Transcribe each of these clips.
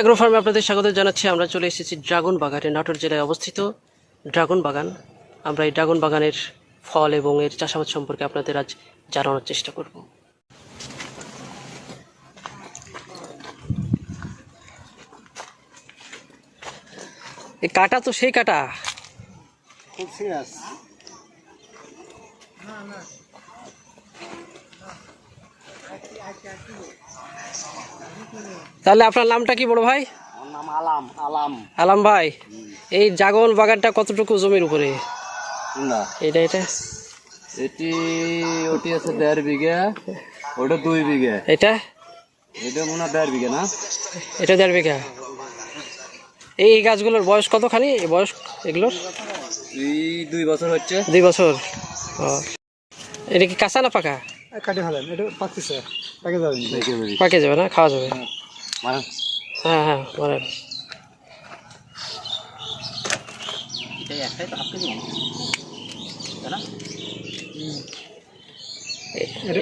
Agro ফার্মে আপনাদের স্বাগত জানাচ্ছি। আমরা চলে এসেছি ড্রাগন বাগানে, নাটোর জেলায় অবস্থিত ড্রাগন বাগান। আমরা এই ড্রাগন বাগানের ফল এবং এর চাষাবাদ সম্পর্কে আপনাদের আজ জানানোর চেষ্টা করব। এই কাটা তো সেই কাটা, খুব সিরিয়াস। তাহলে আপনার নামটা কি বড় ভাই? আমার নাম আলাম। আলাম ভাই, এই ড্রাগন বাগানটা কতটুকু জমির উপরে? না, এটা ওটি আছে 1.5 বিঘা, ওটা 2 বিঘা, এটা মনে হয় 1.5 বিঘা না, এটা 1.5 বিঘা। এই গাছগুলোর বয়স কতখানি? বয়স এগুলোর 2 বছর হচ্ছে। 2 বছর। এটা কি কাঁচা না পাকা? কাটে ফেলেন, এটা পাকতেছে, পাকে যাবে পাকে যাবে না, খাওয়া যাবে। মানে হ্যাঁ হ্যাঁ, বলেন।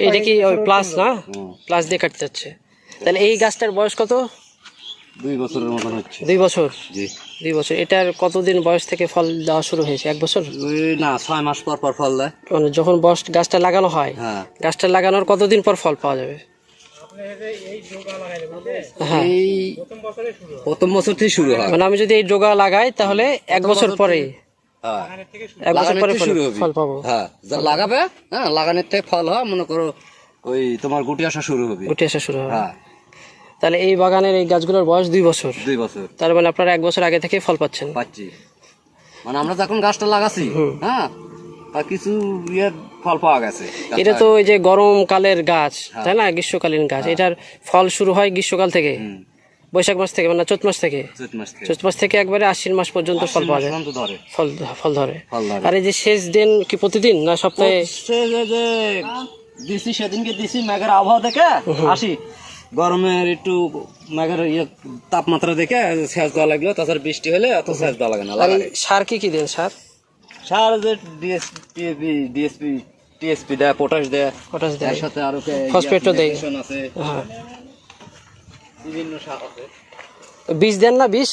এটা কি ওই প্লাস না? প্লাস দিয়ে কাটতে হচ্ছে। তাহলে এই গাছটার বয়স কত? 2 বছরের মতন হচ্ছে। 2 বছর। জি, 2 বছর। এটার কতদিন বয়স থেকে ফল দেওয়া শুরু হয়েছে? 1 বছর না, 6 মাস পর পর ফল দেয়। মানে যখন বয়স গাছটা লাগানো হয়, হ্যাঁ, গাছটা লাগানোর কতদিন পর ফল পাওয়া যাবে? হ্যাঁ, প্রথম বছর থেকে শুরু হয়। মানে আমি যদি এই ডোগা লাগাই তাহলে 1 বছর পরে, হ্যাঁ, 1 বছর পরে শুরু হবে ফল পাবো। হ্যাঁ, যা লাগাবে, হ্যাঁ, লাগানোর থেকে ফল হয়, মনে করো ওই তোমার গুটি আসা শুরু হবে। গুটি আসা শুরু হবে। হ্যাঁ, তাহলে এই বাগানের এই গাছগুলোর বয়স 2 বছর। 2 বছর। তার মানে আপনারা 1 বছর আগে থেকে ফল পাচ্ছেন। পাচ্ছি, মানে আমরা যখন গাছটা লাগাচ্ছি, হ্যাঁ, তা কিছু ফল পাওয়া গেছে। এটা তো ওই যে গরমকালের গাছ, তাই না? গ্রীষ্মকালীন গাছ। এটার ফল শুরু হয় গ্রীষ্মকাল থেকে, বৈশাখ মাস থেকে, মানে চৈত মাস থেকে। চৈত মাস থেকে একবারে আশ্বিন মাস পর্যন্ত ফল পাওয়া যায়, ফল ধরে। আর এই যে সেচ দেন কি প্রতিদিন না সপ্তাহে? দিছি, সেদিনকে দিছি, মেঘের আবহাওয়া দেখে আসি, গরমের একটু মেঘের তাপমাত্রা দেখে সেচ দেওয়া লাগলো। তাছাড়া বৃষ্টি হলে অত সেচ দেওয়া লাগে না। সার কি দেন? সার যে ডিএসপি টিএসপি দেয়, পটাশ দেয়, এর সাথে আরো ফসফেটও দেয় আছে, বিভিন্ন সার আছে। বীজ দেন না? বিষ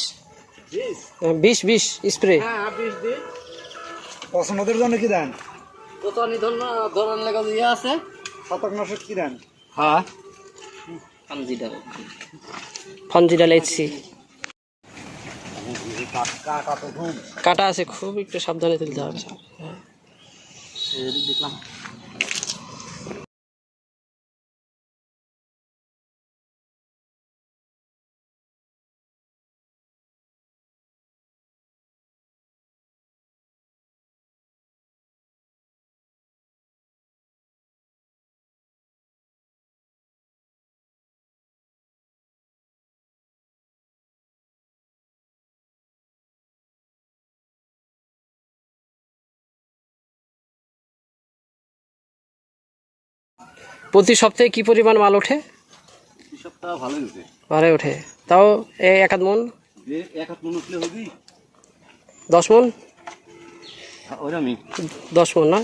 স্প্রে। হ্যাঁ, বীজ দিই। পছন্দের জন্য কি দেন? পচানি ধরন লেগে আছে, ছত্রাকনাশক কি দেন? হ্যাঁ, ফানজিডাল HC। কাটা আছে, খুব একটু সাবধানে তুলতে হবে। দেখলাম। প্রতি সপ্তাহে কি পরিমাণ মাল ওঠে? সপ্তাহ ভালোই উঠে। ভালোই ওঠে। তাও 1 আধ মন? 1 মন উঠলে হবে। 10 মন? 10 মন না?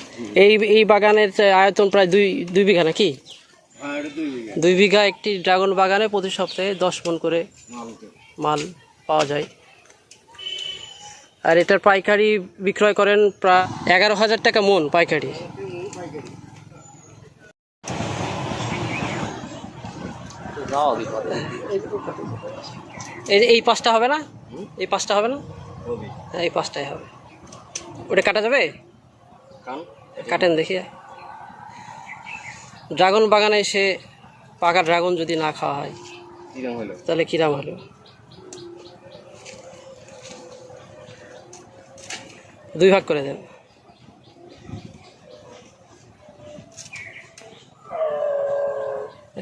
এই বাগানের আয়তন প্রায় 2 বিঘা নাকি? 2 বিঘা একটি ড্রাগন বাগানে প্রতি সপ্তাহে 10 মন করে মাল পাওয়া যায়। আর এটার পাইকারি বিক্রয় করেন প্রায় 11,000 টাকা মন পাইকারি। এই 5টা হবে না? এই 5টা হবে না? হ্যাঁ, এই 5টাই হবে। ওটা কাটা যাবে? কাটেন দেখি। ড্রাগন বাগানে এসে পাকা ড্রাগন যদি না খাওয়া হয় তাহলে কিরাম হলো? দুই ভাগ করে দেন।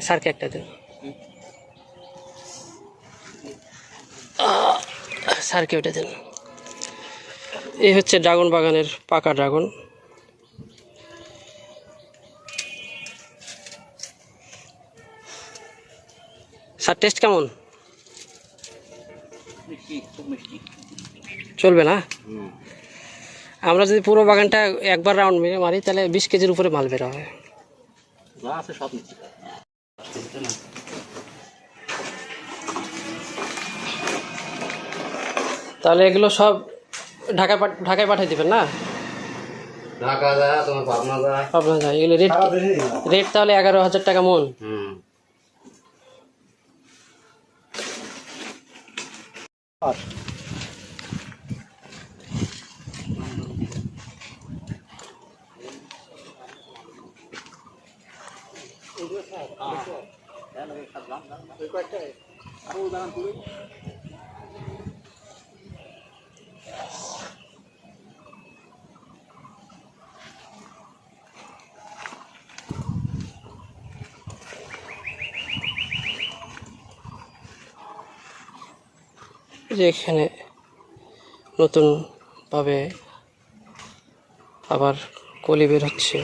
স্যারকে একটা দেন, স্যারকে ওটা দেন। এই হচ্ছে ড্রাগন বাগানের পাকা ড্রাগন। স্যার, টেস্ট কেমন? চলবে না? আমরা যদি পুরো বাগানটা একবার রাউন্ড মারি তাহলে 20 কেজির উপরে মাল বের হবে। তাহলে এগুলো সব ঢাকায় পাঠিয়ে দিবেন না? ঢাকা যায়, তোমার পাবনা যায়। আপনার যায় এগুলো রেট তাহলে 11,000 টাকা মন। যে এখানে নতুনভাবে আবার কলি বের হচ্ছে।